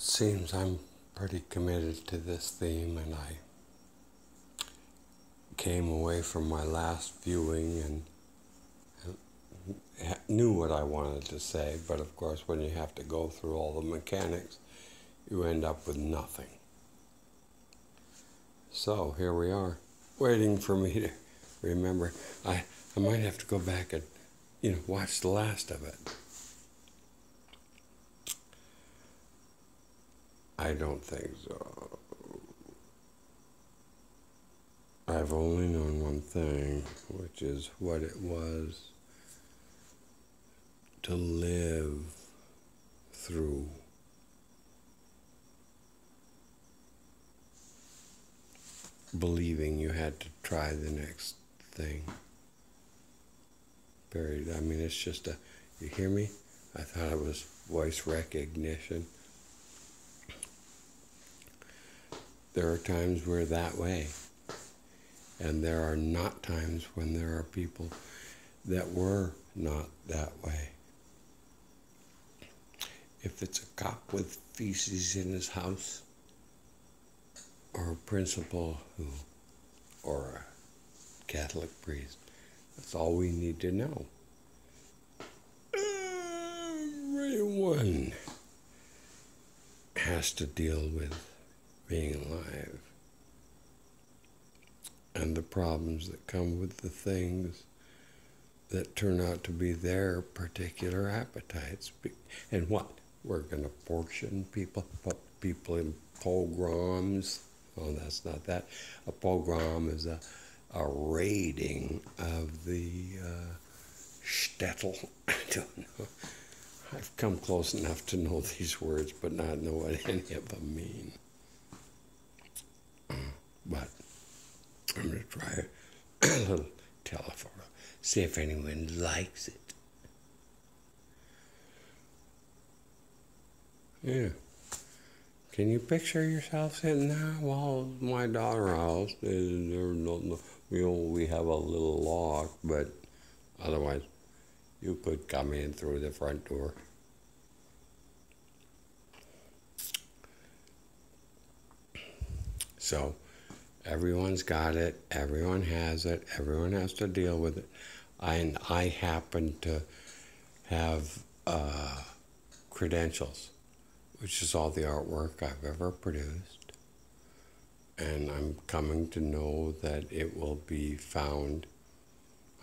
Seems I'm pretty committed to this theme, and I came away from my last viewing and knew what I wanted to say, but of course when you have to go through all the mechanics, you end up with nothing. So here we are, waiting for me to remember. I might have to go back and, watch the last of it. I don't think so. I've only known one thing, which is what it was to live through believing you had to try the next thing. Period. I mean, it's just you hear me? I thought it was voice recognition. There are times we're that way. And there are not times when there are people that were not that way. If it's a cop with feces in his house, or a principal or a Catholic priest, that's all we need to know. Everyone has to deal with being alive and the problems that come with the things that turn out to be their particular appetites. And what? We're going to portion people, put people in pogroms. Oh, that's not that. A pogrom is a raiding of the shtetl. I don't know. I've come close enough to know these words, but not know what any of them mean. But I'm going to try a little telephoto, see if anyone likes it. Yeah. Can you picture yourself sitting there? Well, my daughter's house, we have a little lock, but otherwise you could come in through the front door. So everyone's got it, everyone has it, everyone has to deal with it. And I happen to have credentials, which is all the artwork I've ever produced. And I'm coming to know that it will be found.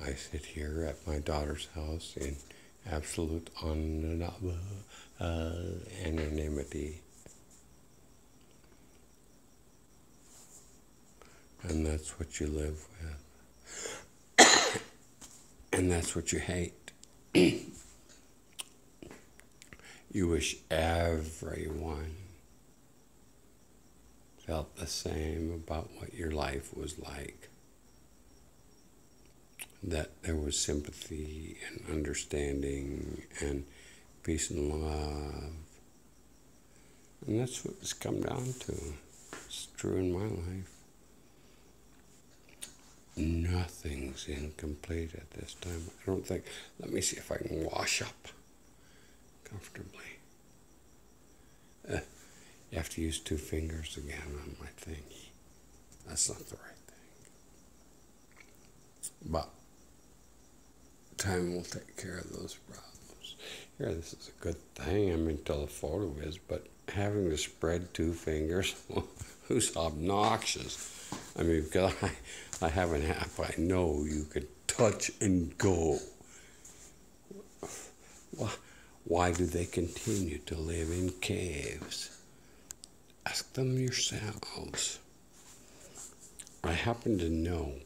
I sit here at my daughter's house in absolute anonymity. And that's what you live with. And that's what you hate. You wish everyone felt the same about what your life was like. That there was sympathy and understanding and peace and love. And that's what it's come down to. It's true in my life. Nothing's incomplete at this time. I don't think. Let me see if I can wash up comfortably. You have to use 2 fingers again on my thingy. That's not the right thing. But time will take care of those problems. Here, this is a good thing. I mean, telephoto is, but having to spread 2 fingers, who's obnoxious? I mean, because I have an app I know you could touch and go. Why do they continue to live in caves? Ask them yourselves. I happen to know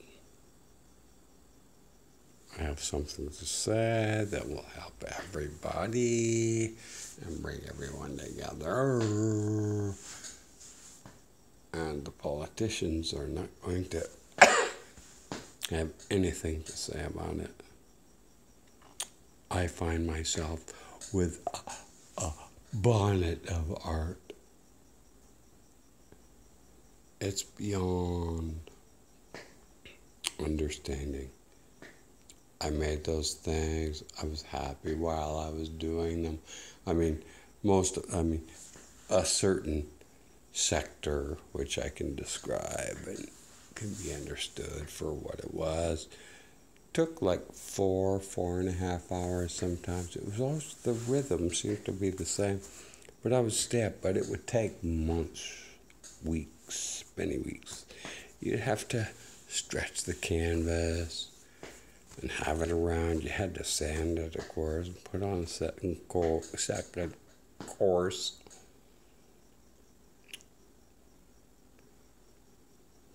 I have something to say that will help everybody and bring everyone together. And the politicians are not going to have anything to say about it. I find myself with a bonnet of art. It's beyond understanding. I made those things. I was happy while I was doing them. a certain sector which I can describe and can be understood for what it was. Took like 4.5 hours sometimes. It was always, the rhythm seemed to be the same, but I would step, but it would take months, weeks, many weeks. You'd have to stretch the canvas and have it around. You had to sand it, of course, and put on a second course.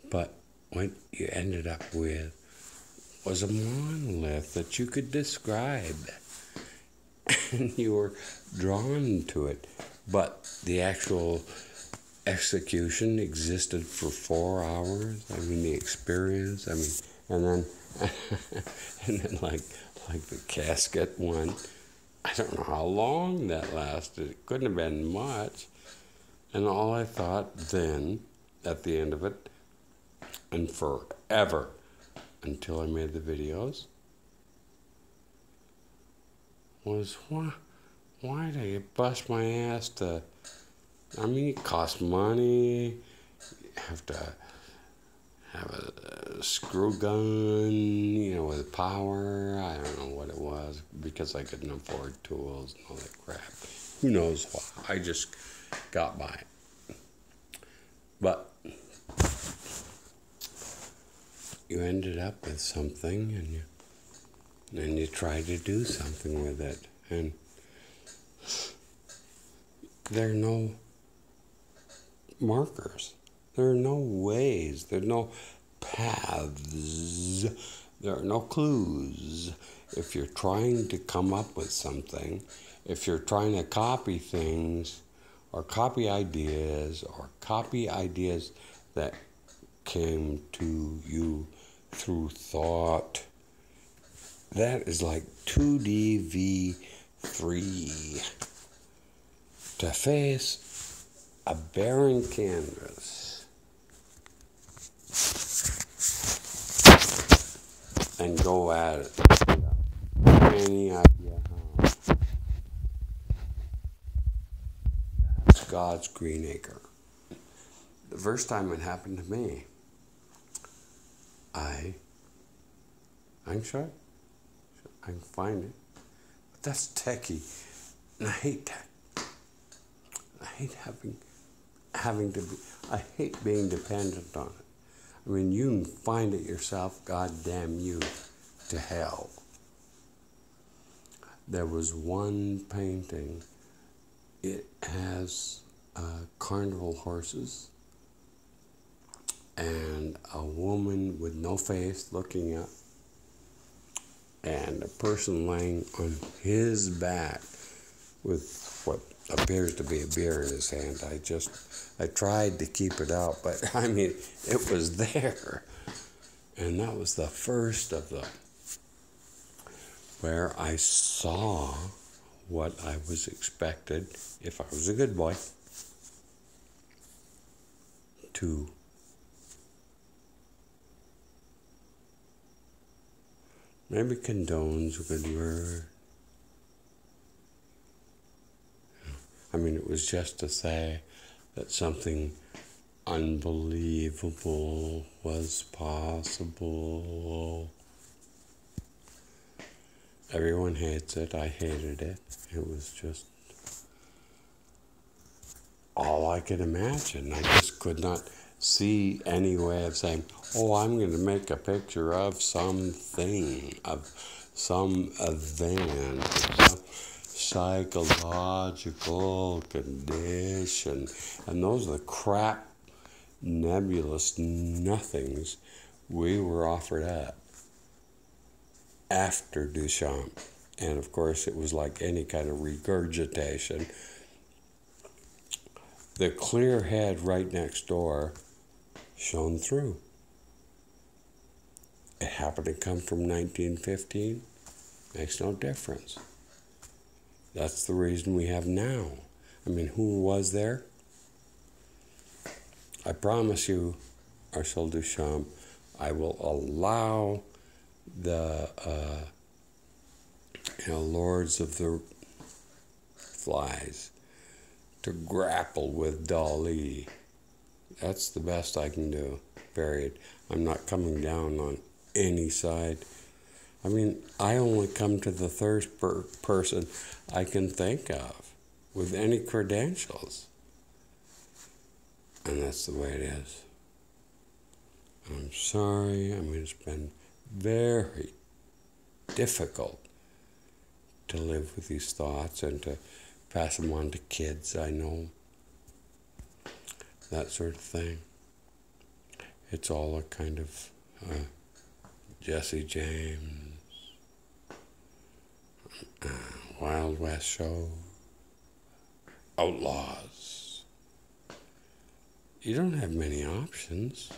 But what you ended up with was a monolith that you could describe. And you were drawn to it. But the actual execution existed for 4 hours. I mean, the experience. I mean, and then, and then like the casket one. I don't know how long that lasted. It couldn't have been much. And all I thought then, at the end of it, and forever, until I made the videos, was why did I bust my ass to, I mean, it costs money, you have to have a screw gun, you know, with power. I don't know what it was, because I couldn't afford tools and all that crap. Who knows why? I just got by it. But you ended up with something, and then you try to do something with it, and there are no markers, there are no ways, there are no paths, there are no clues. If you're trying to come up with something, if you're trying to copy things, or copy ideas that came to you through thought, that is like 2D V3. To face a barren canvas and go at it without any idea how. That's God's green acre. The first time it happened to me, I'm sure I can find it, but that's techie, and I hate tech. I hate having to be, I hate being dependent on it. I mean, you can find it yourself, God damn you to hell. There was one painting, it has carnival horses and a woman with no face looking up, and a person laying on his back with what appears to be a beer in his hand. I tried to keep it out, but I mean, it was there. And that was the first of them where I saw what I was expected, if I was a good boy, to maybe condone's a good word. I mean, it was just to say that something unbelievable was possible. Everyone hates it. I hated it. It was just all I could imagine. I just could not see any way of saying, oh, I'm going to make a picture of something, of some event, some psychological condition. And those are the crap, nebulous nothings we were offered up after Duchamp. And of course, it was like any kind of regurgitation. The clear head right next door shone through. It happened to come from 1915. Makes no difference. That's the reason we have now. I mean, who was there? I promise you, Marcel Duchamp, I will allow the Lords of the Flies to grapple with Dali. That's the best I can do, period. I'm not coming down on any side. I mean, I only come to the third person I can think of with any credentials. And that's the way it is. I'm sorry. I mean, it's been very difficult to live with these thoughts and to pass them on to kids I know. That sort of thing. It's all a kind of Jesse James, Wild West show, outlaws. You don't have many options.